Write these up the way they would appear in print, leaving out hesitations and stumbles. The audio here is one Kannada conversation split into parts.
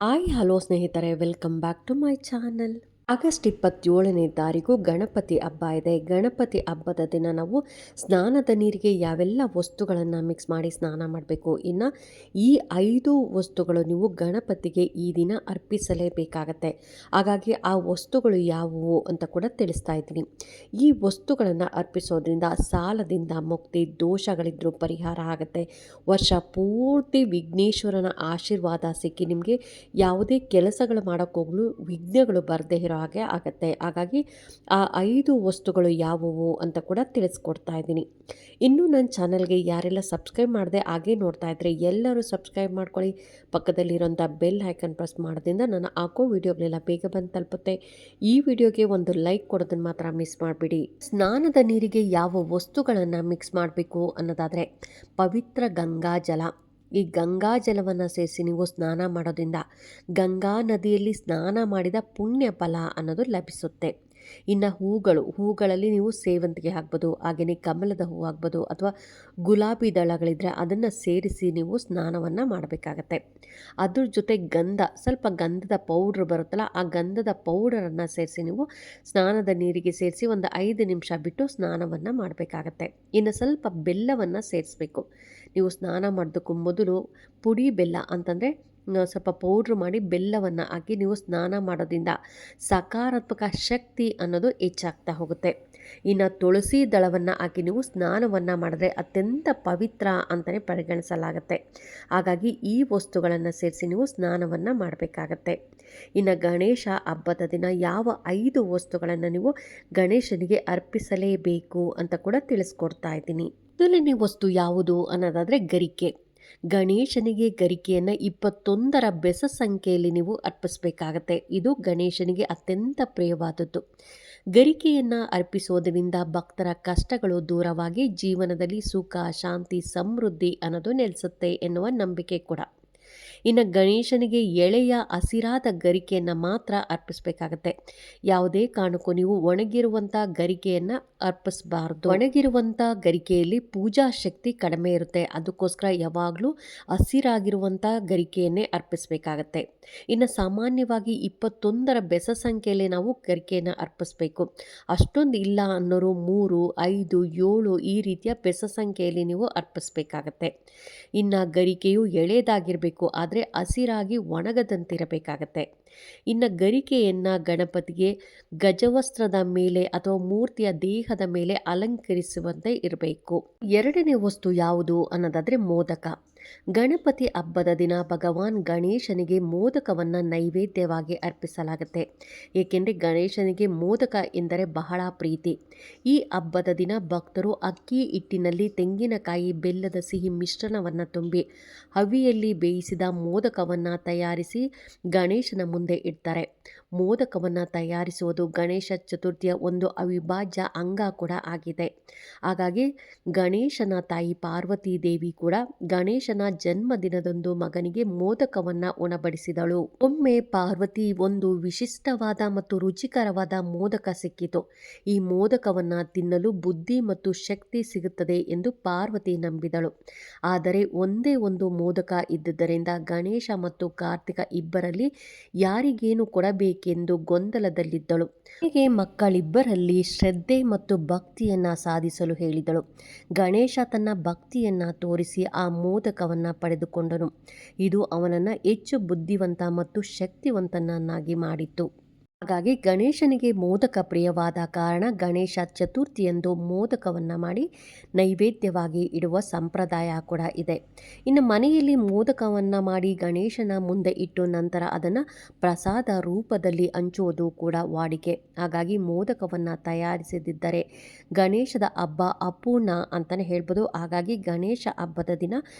ಹಲೋ ಸ್ನೇಹಿತರೆ, welcome back to my channel. August 27ನೇ ತಾರೀಕು ಗಣಪತಿ ಹಬ್ಬ ಇದೆ. ಗಣಪತಿ ಹಬ್ಬದ ದಿನ ನಾವು ಸ್ನಾನದ ನೀರಿಗೆ ಯಾವೆಲ್ಲ ವಸ್ತುಗಳನ್ನು ಮಿಕ್ಸ್ ಮಾಡಿ ಸ್ನಾನ ಮಾಡಬೇಕು, ಇನ್ನು ಈ 5 ವಸ್ತುಗಳು ನೀವು ಗಣಪತಿಗೆ ಈ ದಿನ ಅರ್ಪಿಸಲೇಬೇಕಾಗತ್ತೆ. ಹಾಗಾಗಿ ಆ ವಸ್ತುಗಳು ಯಾವುವು ಅಂತ ಕೂಡ ತಿಳಿಸ್ತಾ ಇದ್ದೀನಿ. ಈ ವಸ್ತುಗಳನ್ನು ಅರ್ಪಿಸೋದ್ರಿಂದ ಸಾಲದಿಂದ ಮುಕ್ತಿ, ದೋಷಗಳಿದ್ರೂ ಪರಿಹಾರ ಆಗುತ್ತೆ. ವರ್ಷ ಪೂರ್ತಿ ವಿಘ್ನೇಶ್ವರನ ಆಶೀರ್ವಾದ ಸಿಕ್ಕಿ ನಿಮಗೆ ಯಾವುದೇ ಕೆಲಸಗಳು ಮಾಡೋಕ್ಕೋಗ್ಲೂ ವಿಘ್ನಗಳು ಬರದೇ ಇರೋ ಹಾಗೆ ಆಗುತ್ತೆ. ಹಾಗಾಗಿ ಆ 5 ವಸ್ತುಗಳು ಯಾವುವು ಅಂತ ಕೂಡ ತಿಳಿಸ್ಕೊಡ್ತಾ ಇದ್ದೀನಿ. ಇನ್ನೂ ನನ್ನ ಚಾನಲ್ಗೆ ಯಾರೆಲ್ಲ ಸಬ್ಸ್ಕ್ರೈಬ್ ಮಾಡದೆ ಹಾಗೆ ನೋಡ್ತಾ ಇದ್ದರೆ ಎಲ್ಲರೂ ಸಬ್ಸ್ಕ್ರೈಬ್ ಮಾಡ್ಕೊಳ್ಳಿ. ಪಕ್ಕದಲ್ಲಿರೋಂಥ ಬೆಲ್ ಐಕನ್ ಪ್ರೆಸ್ ಮಾಡೋದ್ರಿಂದ ನಾನು ಹಾಕೋ ವಿಡಿಯೋಗಳೆಲ್ಲ ಬೇಗ ಬಂದು ತಲುಪುತ್ತೆ. ಈ ವಿಡಿಯೋಗೆ ಒಂದು ಲೈಕ್ ಕೊಡೋದನ್ನು ಮಾತ್ರ ಮಿಸ್ ಮಾಡಿಬಿಡಿ. ಸ್ನಾನದ ನೀರಿಗೆ ಯಾವ ವಸ್ತುಗಳನ್ನು ಮಿಕ್ಸ್ ಮಾಡಬೇಕು ಅನ್ನೋದಾದರೆ ಪವಿತ್ರ ಗಂಗಾ ಜಲ. ಈ ಗಂಗಾ ಜಲವನ್ನು ಸೇರಿಸಿ ನೀವು ಸ್ನಾನ ಮಾಡೋದ್ರಿಂದ ಗಂಗಾ ನದಿಯಲ್ಲಿ ಸ್ನಾನ ಮಾಡಿದ ಪುಣ್ಯ ಫಲ ಅನ್ನೋದು ಲಭಿಸುತ್ತೆ. ಇನ್ನು ಹೂಗಳಲ್ಲಿ ನೀವು ಸೇವಂತಿಗೆ ಹಾಕ್ಬೋದು, ಹಾಗೆಯೇ ಕಮಲದ ಹೂ ಆಗ್ಬೋದು, ಅಥವಾ ಗುಲಾಬಿ ದಳಗಳಿದ್ರೆ ಅದನ್ನು ಸೇರಿಸಿ ನೀವು ಸ್ನಾನವನ್ನು ಮಾಡಬೇಕಾಗತ್ತೆ. ಅದ್ರ ಜೊತೆ ಸ್ವಲ್ಪ ಗಂಧದ ಪೌಡ್ರ್ ಬರುತ್ತಲ್ಲ, ಆ ಗಂಧದ ಪೌಡರನ್ನು ಸೇರಿಸಿ ನೀವು ಸ್ನಾನದ ನೀರಿಗೆ ಸೇರಿಸಿ ಒಂದು 5 ನಿಮಿಷ ಬಿಟ್ಟು ಸ್ನಾನವನ್ನು ಮಾಡಬೇಕಾಗತ್ತೆ. ಇನ್ನು ಸ್ವಲ್ಪ ಬೆಲ್ಲವನ್ನು ಸೇರಿಸ್ಬೇಕು. ನೀವು ಸ್ನಾನ ಮಾಡೋದಕ್ಕೂ ಮೊದಲು ಪುಡಿ ಬೆಲ್ಲ ಅಂತಂದರೆ ಸ್ವಲ್ಪ ಪೌಡ್ರ್ ಮಾಡಿ ಬೆಲ್ಲವನ್ನು ಹಾಕಿ ನೀವು ಸ್ನಾನ ಮಾಡೋದ್ರಿಂದ ಸಕಾರಾತ್ಮಕ ಶಕ್ತಿ ಅನ್ನೋದು ಹೆಚ್ಚಾಗ್ತಾ ಹೋಗುತ್ತೆ. ಇನ್ನು ತುಳಸಿ ದಳವನ್ನು ಹಾಕಿ ನೀವು ಸ್ನಾನವನ್ನು ಮಾಡಿದ್ರೆ ಅತ್ಯಂತ ಪವಿತ್ರ ಅಂತಲೇ ಪರಿಗಣಿಸಲಾಗುತ್ತೆ. ಹಾಗಾಗಿ ಈ ವಸ್ತುಗಳನ್ನು ಸೇರಿಸಿ ನೀವು ಸ್ನಾನವನ್ನು ಮಾಡಬೇಕಾಗತ್ತೆ. ಇನ್ನು ಗಣೇಶ ಹಬ್ಬದ ದಿನ ಯಾವ 5 ವಸ್ತುಗಳನ್ನು ನೀವು ಗಣೇಶನಿಗೆ ಅರ್ಪಿಸಲೇಬೇಕು ಅಂತ ಕೂಡ ತಿಳಿಸ್ಕೊಡ್ತಾ ಇದ್ದೀನಿ. ಮೊದಲನೇ ವಸ್ತು ಯಾವುದು ಅನ್ನೋದಾದರೆ ಗರಿಕೆ. ಗಣೇಶನಿಗೆ ಗರಿಕೆಯನ್ನು 21ರ ಬೆಸ ಸಂಖ್ಯೆಯಲ್ಲಿ ನೀವು ಅರ್ಪಿಸಬೇಕಾಗತ್ತೆ. ಇದು ಗಣೇಶನಿಗೆ ಅತ್ಯಂತ ಪ್ರಿಯವಾದದ್ದು. ಗರಿಕೆಯನ್ನು ಅರ್ಪಿಸೋದರಿಂದ ಭಕ್ತರ ಕಷ್ಟಗಳು ದೂರವಾಗಿ ಜೀವನದಲ್ಲಿ ಸುಖ, ಶಾಂತಿ, ಸಮೃದ್ಧಿ ಅನ್ನೋದು ನೆಲೆಸುತ್ತೆ ಎನ್ನುವ ನಂಬಿಕೆ ಕೂಡ. ಇನ್ನು ಗಣೇಶನಿಗೆ ಎಳೆಯ ಹಸಿರಾದ ಗರಿಕೆಯನ್ನು ಮಾತ್ರ ಅರ್ಪಿಸಬೇಕಾಗತ್ತೆ. ಯಾವುದೇ ಕಾರಣಕ್ಕೂ ನೀವು ಒಣಗಿರುವಂಥ ಗರಿಕೆಯನ್ನು ಅರ್ಪಿಸಬಾರ್ದು. ಒಣಗಿರುವಂಥ ಗರಿಕೆಯಲ್ಲಿ ಪೂಜಾ ಶಕ್ತಿ ಕಡಿಮೆ ಇರುತ್ತೆ. ಅದಕ್ಕೋಸ್ಕರ ಯಾವಾಗಲೂ ಹಸಿರಾಗಿರುವಂಥ ಗರಿಕೆಯನ್ನೇ ಅರ್ಪಿಸಬೇಕಾಗತ್ತೆ. ಇನ್ನು ಸಾಮಾನ್ಯವಾಗಿ 21ರ ಬೆಸ ಸಂಖ್ಯೆಯಲ್ಲಿ ನಾವು ಗರಿಕೆಯನ್ನು ಅರ್ಪಿಸಬೇಕು. ಅಷ್ಟೊಂದು ಇಲ್ಲ ಅನ್ನೋರು 3, 5, 7 ಈ ರೀತಿಯ ಬೆಸ ಸಂಖ್ಯೆಯಲ್ಲಿ ನೀವು ಅರ್ಪಿಸಬೇಕಾಗತ್ತೆ. ಇನ್ನು ಗರಿಕೆಯು ಎಳೆದಾಗಿರಬೇಕು, ಆದರೆ ಹಸಿರಾಗಿ ಒಣಗದಂತಿರಬೇಕಾಗತ್ತೆ. ಇನ್ನು ಗರಿಕೆಯನ್ನು ಗಣಪತಿಗೆ ಗಜವಸ್ತ್ರದ ಮೇಲೆ ಅಥವಾ ಮೂರ್ತಿಯ ದೇಹದ ಮೇಲೆ ಅಲಂಕರಿಸುವಂತೆ ಇರಬೇಕು. ಎರಡನೇ ವಸ್ತು ಯಾವುದು ಅನ್ನೋದಾದರೆ ಮೋದಕ. ಗಣಪತಿ ಹಬ್ಬದ ದಿನ ಭಗವಾನ್ ಗಣೇಶನಿಗೆ ಮೋದಕವನ್ನು ನೈವೇದ್ಯವಾಗಿ ಅರ್ಪಿಸಲಾಗುತ್ತೆ. ಏಕೆಂದರೆ ಗಣೇಶನಿಗೆ ಮೋದಕ ಎಂದರೆ ಬಹಳ ಪ್ರೀತಿ. ಈ ಹಬ್ಬದ ದಿನ ಭಕ್ತರು ಅಕ್ಕಿ ಹಿಟ್ಟಿನಲ್ಲಿ ತೆಂಗಿನಕಾಯಿ, ಬೆಲ್ಲದ ಸಿಹಿ ಮಿಶ್ರಣವನ್ನು ತುಂಬಿ ಹವಿಯಲ್ಲಿ ಬೇಯಿಸಿದ ಮೋದಕವನ್ನು ತಯಾರಿಸಿ ಗಣೇಶನ ಮುಂದೆ ಇಡ್ತಾರೆ. ಮೋದಕವನ್ನು ತಯಾರಿಸುವುದು ಗಣೇಶ ಚತುರ್ಥಿಯ ಒಂದು ಅವಿಭಾಜ್ಯ ಅಂಗ ಕೂಡ ಆಗಿದೆ. ಹಾಗಾಗಿ ಗಣೇಶನ ತಾಯಿ ಪಾರ್ವತಿ ದೇವಿ ಕೂಡ ಗಣೇಶನ ಜನ್ಮದಿನದಂದು ಮಗನಿಗೆ ಮೋದಕವನ್ನು ಉಣಬಡಿಸಿದಳು. ಒಮ್ಮೆ ಪಾರ್ವತಿ ಒಂದು ವಿಶಿಷ್ಟವಾದ ಮತ್ತು ರುಚಿಕರವಾದ ಮೋದಕ ಸಿಕ್ಕಿತು. ಈ ಮೋದಕವನ್ನು ತಿನ್ನಲು ಬುದ್ಧಿ ಮತ್ತು ಶಕ್ತಿ ಸಿಗುತ್ತದೆ ಎಂದು ಪಾರ್ವತಿ ನಂಬಿದಳು. ಆದರೆ ಒಂದೇ ಒಂದು ಮೋದಕ ಇದ್ದುದರಿಂದ ಗಣೇಶ ಮತ್ತು ಕಾರ್ತಿಕ ಇಬ್ಬರಲ್ಲಿ ಯಾರಿಗೇನು ಕೊಡಬೇಕೆಂದು ಗೊಂದಲದಲ್ಲಿದ್ದಳು. ಹೀಗೆ ಮಕ್ಕಳಿಬ್ಬರಲ್ಲಿ ಶ್ರದ್ಧೆ ಮತ್ತು ಭಕ್ತಿಯನ್ನು ಸಾಧಿಸಲು ಹೇಳಿದಳು. ಗಣೇಶ ತನ್ನ ಭಕ್ತಿಯನ್ನು ತೋರಿಸಿ ಆ ಮೋದಕವನ್ನು ಪಡೆದುಕೊಂಡನು. ಇದು ಅವನನ್ನು ಹೆಚ್ಚು ಬುದ್ಧಿವಂತ ಮತ್ತು ಶಕ್ತಿವಂತನನ್ನಾಗಿ ಮಾಡಿತು. ಹಾಗಾಗಿ ಗಣೇಶನಿಗೆ ಮೋದಕ ಪ್ರಿಯವಾದ ಕಾರಣ ಗಣೇಶ ಚತುರ್ಥಿಯಂದು ಮೋದಕವನ್ನು ಮಾಡಿ ನೈವೇದ್ಯವಾಗಿ ಇಡುವ ಸಂಪ್ರದಾಯ ಕೂಡ ಇದೆ. ಇನ್ನು ಮನೆಯಲ್ಲಿ ಮೋದಕವನ್ನು ಮಾಡಿ ಗಣೇಶನ ಮುಂದೆ ಇಟ್ಟು ನಂತರ ಅದನ್ನು ಪ್ರಸಾದ ರೂಪದಲ್ಲಿ ಹಂಚುವುದು ಕೂಡ ವಾಡಿಕೆ. ಹಾಗಾಗಿ ಮೋದಕವನ್ನು ತಯಾರಿಸದಿದ್ದರೆ ಗಣೇಶದ ಹಬ್ಬ ಅಪೂರ್ಣ ಅಂತಲೇ ಹೇಳ್ಬೋದು. ಹಾಗಾಗಿ ಗಣೇಶ ಹಬ್ಬದ ದಿನ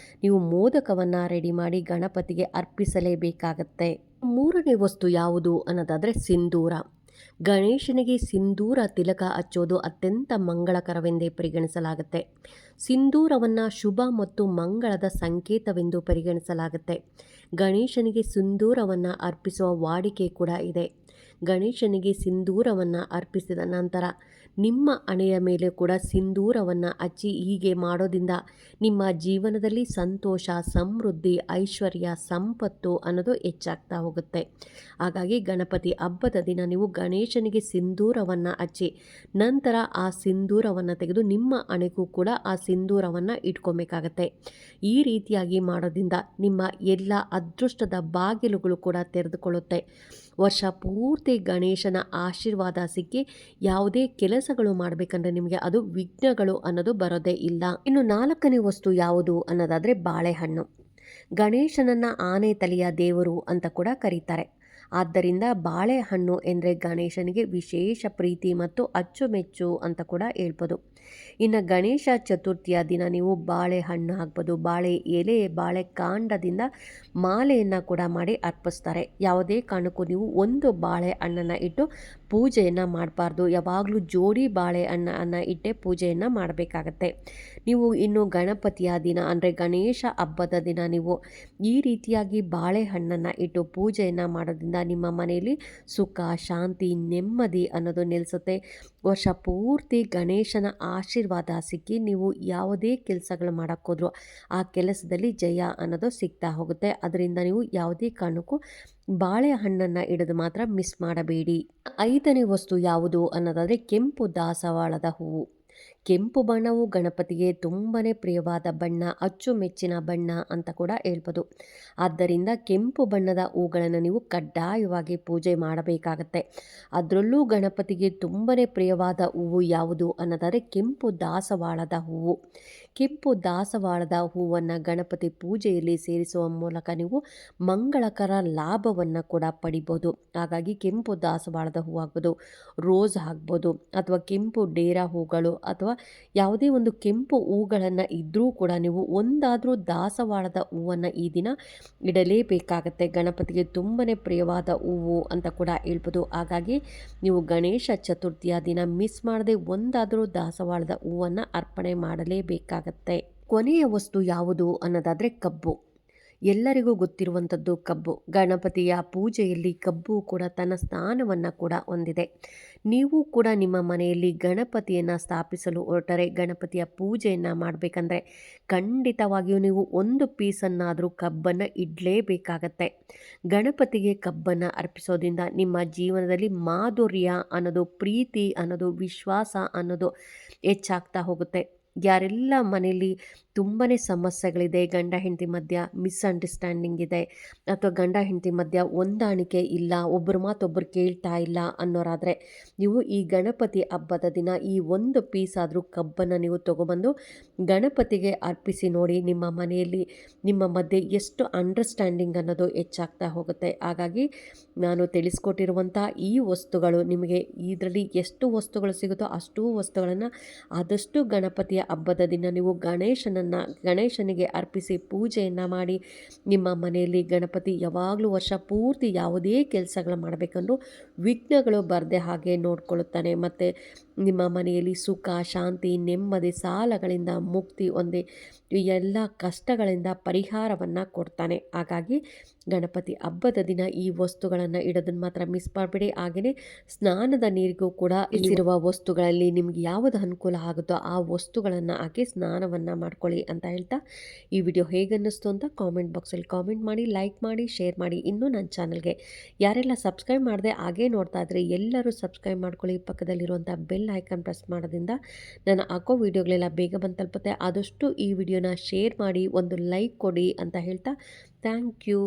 ನೀವು ಮೋದಕವನ್ನು ರೆಡಿ ಮಾಡಿ ಗಣಪತಿಗೆ ಅರ್ಪಿಸಲೇಬೇಕಾಗತ್ತೆ. ಮೂರನೇ ವಸ್ತು ಯಾವುದು ಅನ್ನೋದಾದರೆ ಸಿಂಧೂರ. ಗಣೇಶನಿಗೆ ಸಿಂಧೂರ ತಿಲಕ ಹಚ್ಚೋದು ಅತ್ಯಂತ ಮಂಗಳಕರವೆಂದೇ ಪರಿಗಣಿಸಲಾಗುತ್ತೆ. ಸಿಂಧೂರವನ್ನು ಶುಭ ಮತ್ತು ಮಂಗಳದ ಸಂಕೇತವೆಂದು ಪರಿಗಣಿಸಲಾಗುತ್ತೆ. ಗಣೇಶನಿಗೆ ಸಿಂಧೂರವನ್ನು ಅರ್ಪಿಸುವ ವಾಡಿಕೆ ಕೂಡ ಇದೆ. ಗಣೇಶನಿಗೆ ಸಿಂಧೂರವನ್ನು ಅರ್ಪಿಸಿದ ನಂತರ ನಿಮ್ಮ ಹಣೆಯ ಮೇಲೆ ಕೂಡ ಸಿಂಧೂರವನ್ನು ಹಚ್ಚಿ ಹೀಗೆ ಮಾಡೋದ್ರಿಂದ ನಿಮ್ಮ ಜೀವನದಲ್ಲಿ ಸಂತೋಷ, ಸಮೃದ್ಧಿ, ಐಶ್ವರ್ಯ, ಸಂಪತ್ತು ಅನ್ನೋದು ಹೆಚ್ಚಾಗ್ತಾ ಹೋಗುತ್ತೆ. ಹಾಗಾಗಿ ಗಣಪತಿ ಹಬ್ಬದ ದಿನ ನೀವು ಗಣೇಶನಿಗೆ ಸಿಂಧೂರವನ್ನು ಹಚ್ಚಿ ನಂತರ ಆ ಸಿಂಧೂರವನ್ನು ತೆಗೆದು ನಿಮ್ಮ ಹಣೆಗೂ ಕೂಡ ಆ ಸಿಂಧೂರವನ್ನು ಇಟ್ಕೊಬೇಕಾಗತ್ತೆ. ಈ ರೀತಿಯಾಗಿ ಮಾಡೋದ್ರಿಂದ ನಿಮ್ಮ ಎಲ್ಲ ಅದೃಷ್ಟದ ಬಾಗಿಲುಗಳು ಕೂಡ ತೆರೆದುಕೊಳ್ಳುತ್ತೆ. ವರ್ಷ ಪೂರ್ತಿ ಗಣೇಶನ ಆಶೀರ್ವಾದ ಸಿಕ್ಕಿ ಯಾವುದೇ ಕೆಲಸಗಳು ಮಾಡಬೇಕಂದ್ರೆ ನಿಮಗೆ ಅದು ವಿಘ್ನಗಳು ಅನ್ನೋದು ಬರೋದೇ ಇಲ್ಲ. ಇನ್ನು 4ನೇ ವಸ್ತು ಯಾವುದು ಅನ್ನೋದಾದರೆ ಬಾಳೆಹಣ್ಣು. ಗಣೇಶನನ್ನು ಆನೆ ತಲೆಯ ದೇವರು ಅಂತ ಕೂಡ ಕರೀತಾರೆ. ಆದ್ದರಿಂದ ಬಾಳೆಹಣ್ಣು ಎಂದರೆ ಗಣೇಶನಿಗೆ ವಿಶೇಷ ಪ್ರೀತಿ ಮತ್ತು ಅಚ್ಚುಮೆಚ್ಚು ಅಂತ ಕೂಡ ಹೇಳ್ಬೋದು. ಇನ್ನು ಗಣೇಶ ಚತುರ್ಥಿಯ ದಿನ ನೀವು ಬಾಳೆಹಣ್ಣು ಹಾಕ್ಬೋದು, ಬಾಳೆ ಎಲೆ, ಬಾಳೆ ಕಾಂಡದಿಂದ ಮಾಲೆಯನ್ನು ಕೂಡ ಮಾಡಿ ಅರ್ಪಿಸ್ತಾರೆ. ಯಾವುದೇ ಕಾರಣಕ್ಕೂ ನೀವು ಒಂದು ಬಾಳೆಹಣ್ಣನ್ನು ಇಟ್ಟು ಪೂಜೆಯನ್ನು ಮಾಡಬಾರ್ದು. ಯಾವಾಗಲೂ ಜೋಡಿ ಬಾಳೆಹಣ್ಣನ್ನು ಇಟ್ಟೆ ಪೂಜೆಯನ್ನು ಮಾಡಬೇಕಾಗತ್ತೆ. ನೀವು ಇನ್ನು ಗಣಪತಿಯ ದಿನ ಅಂದರೆ ಗಣೇಶ ಹಬ್ಬದ ದಿನ ನೀವು ಈ ರೀತಿಯಾಗಿ ಬಾಳೆಹಣ್ಣನ್ನು ಇಟ್ಟು ಪೂಜೆಯನ್ನು ಮಾಡೋದ್ರಿಂದ ನಿಮ್ಮ ಮನೆಯಲ್ಲಿ ಸುಖ, ಶಾಂತಿ, ನೆಮ್ಮದಿ ಅನ್ನೋದು ನೆಲೆಸುತ್ತೆ. ವರ್ಷ ಪೂರ್ತಿ ಗಣೇಶನ ಆಶೀರ್ವಾದ ಸಿಕ್ಕಿ ನೀವು ಯಾವುದೇ ಕೆಲಸಗಳು ಮಾಡೋಕ್ಕೋದ್ರೂ ಆ ಕೆಲಸದಲ್ಲಿ ಜಯ ಅನ್ನೋದು ಸಿಗ್ತಾ ಹೋಗುತ್ತೆ. ಅದರಿಂದ ನೀವು ಯಾವುದೇ ಕಾರಣಕ್ಕೂ ಬಾಳೆಹಣ್ಣನ್ನು ಇಡೋದು ಮಾತ್ರ ಮಿಸ್ ಮಾಡಬೇಡಿ. 5ನೇ ವಸ್ತು ಯಾವುದು ಅನ್ನೋದಾದರೆ ಕೆಂಪು ದಾಸವಾಳದ ಹೂವು. ಕೆಂಪು ಬಣ್ಣವು ಗಣಪತಿಗೆ ತುಂಬಾ ಪ್ರಿಯವಾದ ಬಣ್ಣ, ಅಚ್ಚುಮೆಚ್ಚಿನ ಬಣ್ಣ ಅಂತ ಕೂಡ ಹೇಳ್ಬೋದು. ಆದ್ದರಿಂದ ಕೆಂಪು ಬಣ್ಣದ ಹೂಗಳನ್ನು ನೀವು ಕಡ್ಡಾಯವಾಗಿ ಪೂಜೆ ಮಾಡಬೇಕಾಗತ್ತೆ. ಅದರಲ್ಲೂ ಗಣಪತಿಗೆ ತುಂಬಾ ಪ್ರಿಯವಾದ ಹೂವು ಯಾವುದು ಅನ್ನೋದಾದರೆ ಕೆಂಪು ದಾಸವಾಳದ ಹೂವು. ಕೆಂಪು ದಾಸವಾಳದ ಹೂವನ್ನು ಗಣಪತಿ ಪೂಜೆಯಲ್ಲಿ ಸೇರಿಸುವ ಮೂಲಕ ನೀವು ಮಂಗಳಕರ ಲಾಭವನ್ನು ಕೂಡ ಪಡಿಬೋದು. ಹಾಗಾಗಿ ಕೆಂಪು ದಾಸವಾಳದ ಹೂವು ಆಗ್ಬೋದು, ರೋಸ್ ಆಗ್ಬೋದು, ಅಥವಾ ಕೆಂಪು ಡೇರಾ ಹೂಗಳು ಅಥವಾ ಯಾವುದೇ ಒಂದು ಕೆಂಪು ಹೂಗಳನ್ನು ಇದ್ದರೂ ಕೂಡ ನೀವು ಒಂದಾದರೂ ದಾಸವಾಳದ ಹೂವನ್ನು ಈ ದಿನ ಇಡಲೇಬೇಕಾಗತ್ತೆ. ಗಣಪತಿಗೆ ತುಂಬಾ ಪ್ರಿಯವಾದ ಹೂವು ಅಂತ ಕೂಡ ಹೇಳ್ಬೋದು. ಹಾಗಾಗಿ ನೀವು ಗಣೇಶ ಚತುರ್ಥಿಯ ದಿನ ಮಿಸ್ ಮಾಡದೆ ಒಂದಾದರೂ ದಾಸವಾಳದ ಹೂವನ್ನು ಅರ್ಪಣೆ ಮಾಡಲೇಬೇಕಾಗತ್ತೆ. ಕೊನೆಯ ವಸ್ತು ಯಾವುದು ಅನ್ನೋದಾದರೆ ಕಬ್ಬು. ಎಲ್ಲರಿಗೂ ಗೊತ್ತಿರುವಂಥದ್ದು ಕಬ್ಬು. ಗಣಪತಿಯ ಪೂಜೆಯಲ್ಲಿ ಕಬ್ಬು ಕೂಡ ತನ್ನ ಸ್ಥಾನವನ್ನು ಕೂಡ ಹೊಂದಿದೆ. ನೀವು ಕೂಡ ನಿಮ್ಮ ಮನೆಯಲ್ಲಿ ಗಣಪತಿಯನ್ನು ಸ್ಥಾಪಿಸಲು ಹೊರಟರೆ, ಗಣಪತಿಯ ಪೂಜೆಯನ್ನು ಮಾಡಬೇಕಂದ್ರೆ ಖಂಡಿತವಾಗಿಯೂ ನೀವು ಒಂದು ಪೀಸನ್ನಾದರೂ ಕಬ್ಬನ್ನು ಇಡಲೇಬೇಕಾಗತ್ತೆ. ಗಣಪತಿಗೆ ಕಬ್ಬನ್ನು ಅರ್ಪಿಸೋದ್ರಿಂದ ನಿಮ್ಮ ಜೀವನದಲ್ಲಿ ಮಾಧುರ್ಯ ಅನ್ನೋದು, ಪ್ರೀತಿ ಅನ್ನೋದು, ವಿಶ್ವಾಸ ಅನ್ನೋದು ಹೆಚ್ಚಾಗ್ತಾ ಹೋಗುತ್ತೆ. ಯಾರೆಲ್ಲ ಮನೆಯಲ್ಲಿ ತುಂಬಾ ಸಮಸ್ಯೆಗಳಿದೆ, ಗಂಡ ಹೆಂಡತಿ ಮಧ್ಯ ಮಿಸ್ಅಂಡರ್ಸ್ಟ್ಯಾಂಡಿಂಗ್ ಇದೆ ಅಥವಾ ಗಂಡ ಹೆಂಡತಿ ಮಧ್ಯ ಹೊಂದಾಣಿಕೆ ಇಲ್ಲ, ಒಬ್ಬರು ಮಾತೊಬ್ಬರು ಕೇಳ್ತಾ ಇಲ್ಲ ಅನ್ನೋರಾದರೆ ನೀವು ಈ ಗಣಪತಿ ಹಬ್ಬದ ದಿನ ಈ ಒಂದು ಪೀಸ್ ಆದರೂ ಕಬ್ಬನ್ನು ನೀವು ತೊಗೊಬಂದು ಗಣಪತಿಗೆ ಅರ್ಪಿಸಿ ನೋಡಿ. ನಿಮ್ಮ ಮನೆಯಲ್ಲಿ ನಿಮ್ಮ ಮಧ್ಯೆ ಎಷ್ಟು ಅಂಡರ್ಸ್ಟ್ಯಾಂಡಿಂಗ್ ಅನ್ನೋದು ಹೆಚ್ಚಾಗ್ತಾ ಹೋಗುತ್ತೆ. ಹಾಗಾಗಿ ನಾನು ತಿಳಿಸ್ಕೊಟ್ಟಿರುವಂಥ ಈ ವಸ್ತುಗಳು ನಿಮಗೆ ಇದರಲ್ಲಿ ಎಷ್ಟು ವಸ್ತುಗಳು ಸಿಗುತ್ತೋ ಅಷ್ಟೂ ವಸ್ತುಗಳನ್ನು ಆದಷ್ಟು ಗಣಪತಿಯ ಹಬ್ಬದ ದಿನ ನೀವು ಗಣೇಶನಿಗೆ ಅರ್ಪಿಸಿ ಪೂಜೆಯನ್ನು ಮಾಡಿ ನಿಮ್ಮ ಮನೆಯಲ್ಲಿ ಗಣಪತಿ ಯಾವಾಗಲೂ ವರ್ಷ ಪೂರ್ತಿ ಯಾವುದೇ ಕೆಲಸಗಳು ಮಾಡಬೇಕಂದ್ರೂ ವಿಘ್ನಗಳು ಬರದೆ ಹಾಗೆ ನೋಡ್ಕೊಳ್ಳುತ್ತಾನೆ. ಮತ್ತು ನಿಮ್ಮ ಮನೆಯಲ್ಲಿ ಸುಖ, ಶಾಂತಿ, ನೆಮ್ಮದಿ, ಸಾಲಗಳಿಂದ ಮುಕ್ತಿ ಹೊಂದಿ ಎಲ್ಲ ಕಷ್ಟಗಳಿಂದ ಪರಿಹಾರವನ್ನು ಕೊಡ್ತಾನೆ. ಹಾಗಾಗಿ ಗಣಪತಿ ಹಬ್ಬದ ದಿನ ಈ ವಸ್ತುಗಳನ್ನು ಇಡೋದನ್ನು ಮಾತ್ರ ಮಿಸ್ ಮಾಡಬೇಡಿ. ಹಾಗೆಯೇ ಸ್ನಾನದ ನೀರಿಗೂ ಕೂಡ ಇಲ್ಲಿರುವ ವಸ್ತುಗಳಲ್ಲಿ ನಿಮ್ಗೆ ಯಾವುದು ಅನುಕೂಲ ಆಗುತ್ತೋ ಆ ವಸ್ತುಗಳನ್ನು ಹಾಕಿ ಸ್ನಾನವನ್ನು ಮಾಡ್ಕೊಳ್ಳಿ ಅಂತ ಹೇಳ್ತಾ ಈ ವಿಡಿಯೋ ಹೇಗನ್ನಿಸ್ತು ಅಂತ ಕಾಮೆಂಟ್ ಬಾಕ್ಸಲ್ಲಿ ಕಾಮೆಂಟ್ ಮಾಡಿ, ಲೈಕ್ ಮಾಡಿ, ಶೇರ್ ಮಾಡಿ. ಇನ್ನೂ ನನ್ನ ಚಾನಲ್ಗೆ ಯಾರೆಲ್ಲ ಸಬ್ಸ್ಕ್ರೈಬ್ ಮಾಡದೆ ಹಾಗೇ ನೋಡ್ತಾ ಇದ್ರೆ ಎಲ್ಲರೂ ಸಬ್ಸ್ಕ್ರೈಬ್ ಮಾಡ್ಕೊಳ್ಳಿ. ಪಕ್ಕದಲ್ಲಿರುವಂಥ ಬೆಲ್ ಐಕಾನ್ ಪ್ರೆಸ್ ಮಾಡೋದ್ರಿಂದ ನಾನು ಹಾಕೋ ವಿಡಿಯೋಗಳೆಲ್ಲ ಬೇಗ ಬಂದು ತಲುಪುತ್ತೆ. ಆದಷ್ಟು ಈ ವಿಡಿಯೋನ ಶೇರ್ ಮಾಡಿ, ಒಂದು ಲೈಕ್ ಕೊಡಿ ಅಂತ ಹೇಳ್ತಾ ಥ್ಯಾಂಕ್ ಯು.